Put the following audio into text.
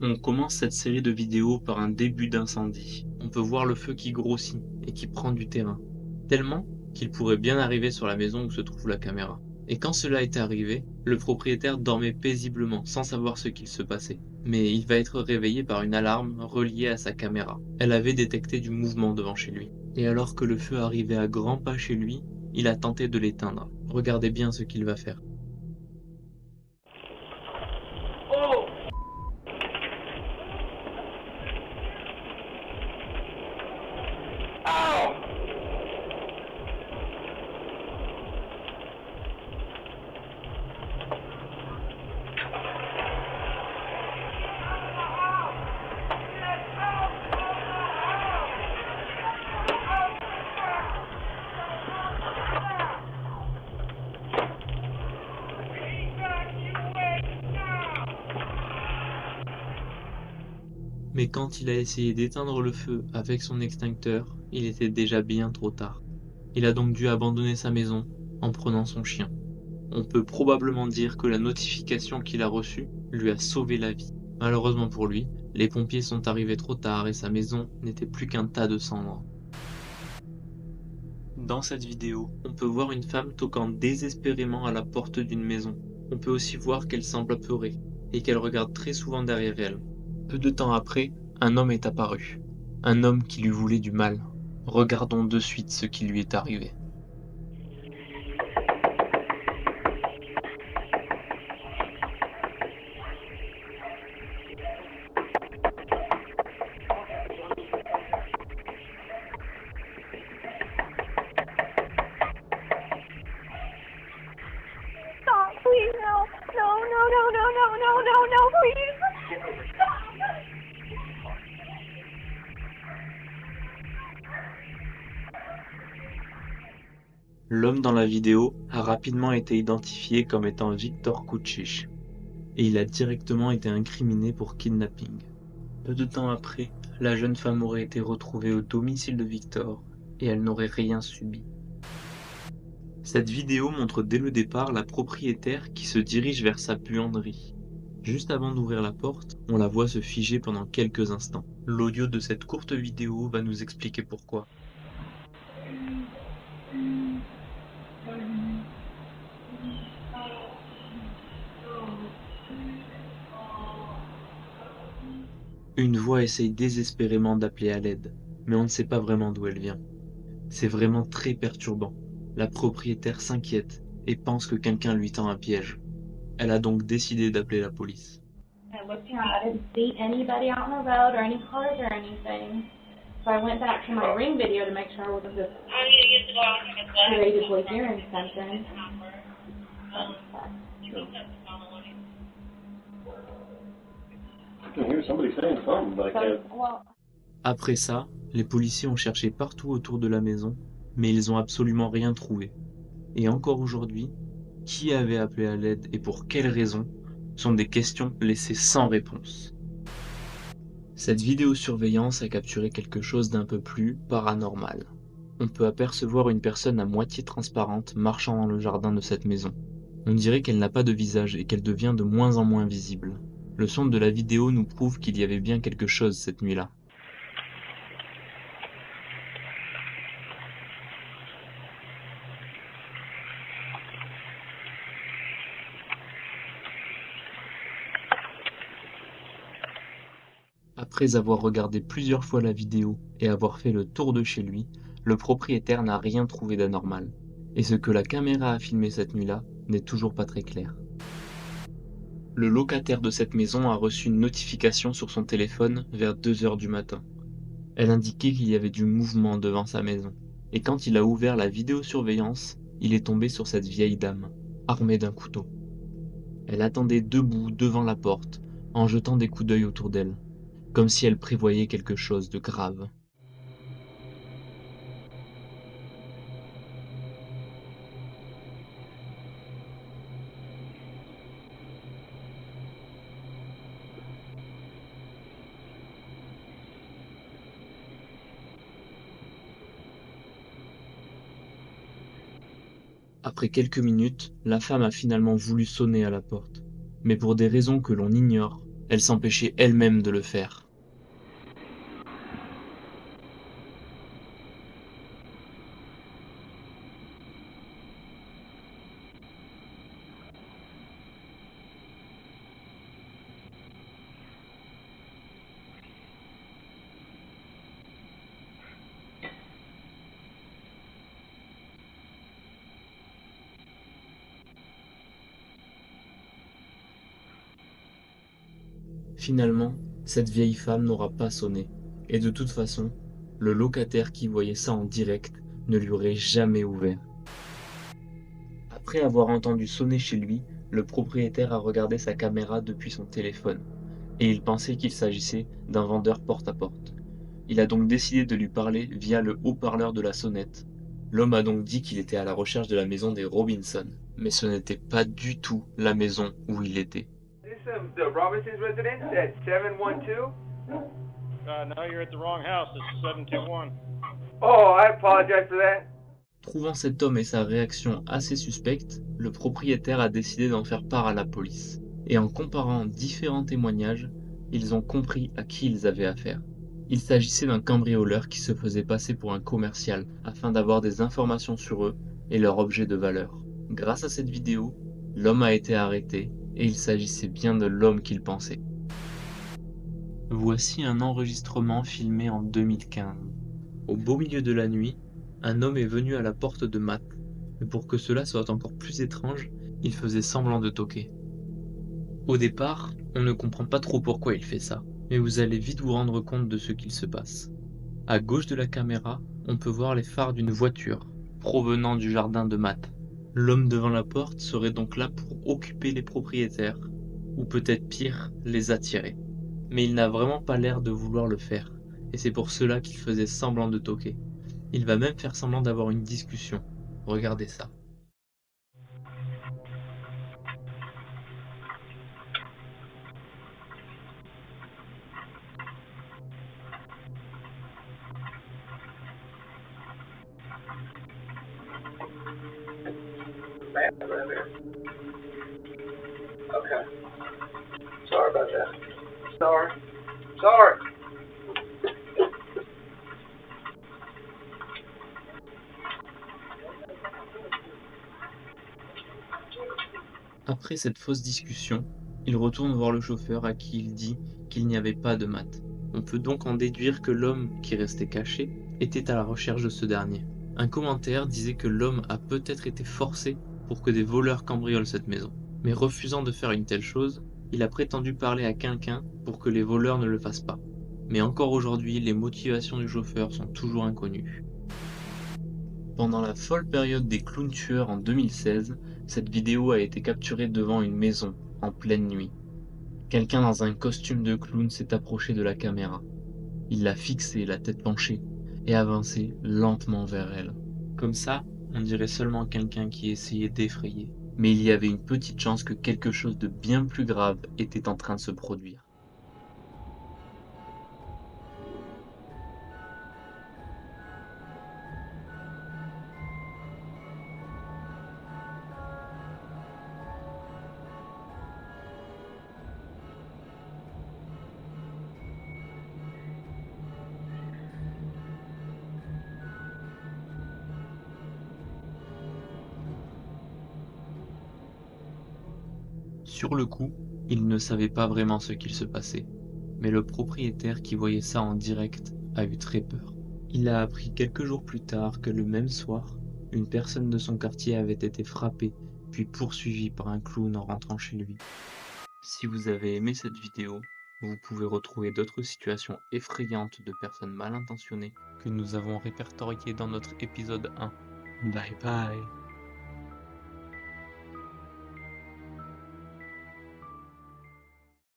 On commence cette série de vidéos par un début d'incendie. On peut voir le feu qui grossit et qui prend du terrain, tellement qu'il pourrait bien arriver sur la maison où se trouve la caméra. Et quand cela est arrivé, le propriétaire dormait paisiblement sans savoir ce qu'il se passait. Mais il va être réveillé par une alarme reliée à sa caméra. Elle avait détecté du mouvement devant chez lui. Et alors que le feu arrivait à grands pas chez lui, il a tenté de l'éteindre. Regardez bien ce qu'il va faire. Mais quand il a essayé d'éteindre le feu avec son extincteur, il était déjà bien trop tard. Il a donc dû abandonner sa maison en prenant son chien. On peut probablement dire que la notification qu'il a reçue lui a sauvé la vie. Malheureusement pour lui, les pompiers sont arrivés trop tard et sa maison n'était plus qu'un tas de cendres. Dans cette vidéo, on peut voir une femme toquant désespérément à la porte d'une maison. On peut aussi voir qu'elle semble apeurée et qu'elle regarde très souvent derrière elle. Peu de temps après, un homme est apparu. Un homme qui lui voulait du mal. Regardons de suite ce qui lui est arrivé. Stop, please, no, no, no, no, no, no, no, no, no, please. Stop. L'homme dans la vidéo a rapidement été identifié comme étant Victor Kučić et il a directement été incriminé pour kidnapping. Peu de temps après, la jeune femme aurait été retrouvée au domicile de Victor et elle n'aurait rien subi. Cette vidéo montre dès le départ la propriétaire qui se dirige vers sa buanderie. Juste avant d'ouvrir la porte, on la voit se figer pendant quelques instants. L'audio de cette courte vidéo va nous expliquer pourquoi. Une voix essaye désespérément d'appeler à l'aide, mais on ne sait pas vraiment d'où elle vient. C'est vraiment très perturbant. La propriétaire s'inquiète et pense que quelqu'un lui tend un piège. Elle a donc décidé d'appeler la police. I looked around. I didn't see anybody out on the road or any cars or anything. So I went back to my Ring video to make sure I wasn't just creatively hearing something. I can hear somebody saying something, but I can't. Well, Après ça, les policiers ont cherché partout autour de la maison, mais ils ont absolument rien trouvé. Et encore aujourd'hui, qui avait appelé à l'aide et pour quelles raisons sont des questions laissées sans réponse. Cette vidéosurveillance a capturé quelque chose d'un peu plus paranormal. On peut apercevoir une personne à moitié transparente marchant dans le jardin de cette maison. On dirait qu'elle n'a pas de visage et qu'elle devient de moins en moins visible. Le son de la vidéo nous prouve qu'il y avait bien quelque chose cette nuit-là. Après avoir regardé plusieurs fois la vidéo et avoir fait le tour de chez lui, le propriétaire n'a rien trouvé d'anormal. Et ce que la caméra a filmé cette nuit-là n'est toujours pas très clair. Le locataire de cette maison a reçu une notification sur son téléphone vers 2 heures du matin. Elle indiquait qu'il y avait du mouvement devant sa maison. Et quand il a ouvert la vidéosurveillance, il est tombé sur cette vieille dame, armée d'un couteau. Elle attendait debout devant la porte, en jetant des coups d'œil autour d'elle, comme si elle prévoyait quelque chose de grave. Après quelques minutes, la femme a finalement voulu sonner à la porte. Mais pour des raisons que l'on ignore, Elle s'empêchait elle-même de le faire. Finalement, cette vieille femme n'aura pas sonné, et de toute façon, le locataire qui voyait ça en direct ne lui aurait jamais ouvert. Après avoir entendu sonner chez lui, le propriétaire a regardé sa caméra depuis son téléphone, et il pensait qu'il s'agissait d'un vendeur porte-à-porte. Il a donc décidé de lui parler via le haut-parleur de la sonnette. L'homme a donc dit qu'il était à la recherche de la maison des Robinson, mais ce n'était pas du tout la maison où il était. This is the Robinson's residence at 712? No, you're at the wrong house. This is 721. Oh, I apologize for that. Trouvant cet homme et sa réaction assez suspecte, le propriétaire a décidé d'en faire part à la police. Et en comparant différents témoignages, ils ont compris à qui ils avaient affaire. Il s'agissait d'un cambrioleur qui se faisait passer pour un commercial afin d'avoir des informations sur eux et leurs objets de valeur. Grâce à cette vidéo, l'homme a été arrêté et il s'agissait bien de l'homme qu'il pensait. Voici un enregistrement filmé en 2015. Au beau milieu de la nuit, un homme est venu à la porte de Matt, mais pour que cela soit encore plus étrange, il faisait semblant de toquer. Au départ, on ne comprend pas trop pourquoi il fait ça, mais vous allez vite vous rendre compte de ce qu'il se passe. À gauche de la caméra, on peut voir les phares d'une voiture, provenant du jardin de Matt. L'homme devant la porte serait donc là pour occuper les propriétaires, ou peut-être pire, les attirer. Mais il n'a vraiment pas l'air de vouloir le faire, et c'est pour cela qu'il faisait semblant de toquer. Il va même faire semblant d'avoir une discussion. Regardez ça. Okay. Sorry about that. Sorry. Après cette fausse discussion, il retourne voir le chauffeur à qui il dit qu'il n'y avait pas de Matt. On peut donc en déduire que l'homme qui restait caché était à la recherche de ce dernier. Un commentaire disait que l'homme a peut-être été forcé pour que des voleurs cambriolent cette maison. Mais refusant de faire une telle chose, il a prétendu parler à quelqu'un pour que les voleurs ne le fassent pas. Mais encore aujourd'hui, les motivations du chauffeur sont toujours inconnues. Pendant la folle période des clowns tueurs en 2016, cette vidéo a été capturée devant une maison, en pleine nuit. Quelqu'un dans un costume de clown s'est approché de la caméra. Il l'a fixée, la tête penchée, et avancé lentement vers elle. Comme ça, on dirait seulement quelqu'un qui essayait d'effrayer. Mais il y avait une petite chance que quelque chose de bien plus grave était en train de se produire. Sur le coup, il ne savait pas vraiment ce qu'il se passait, mais le propriétaire qui voyait ça en direct a eu très peur. Il a appris quelques jours plus tard que le même soir, une personne de son quartier avait été frappée puis poursuivie par un clown en rentrant chez lui. Si vous avez aimé cette vidéo, vous pouvez retrouver d'autres situations effrayantes de personnes mal intentionnées que nous avons répertoriées dans notre épisode 1. Bye bye.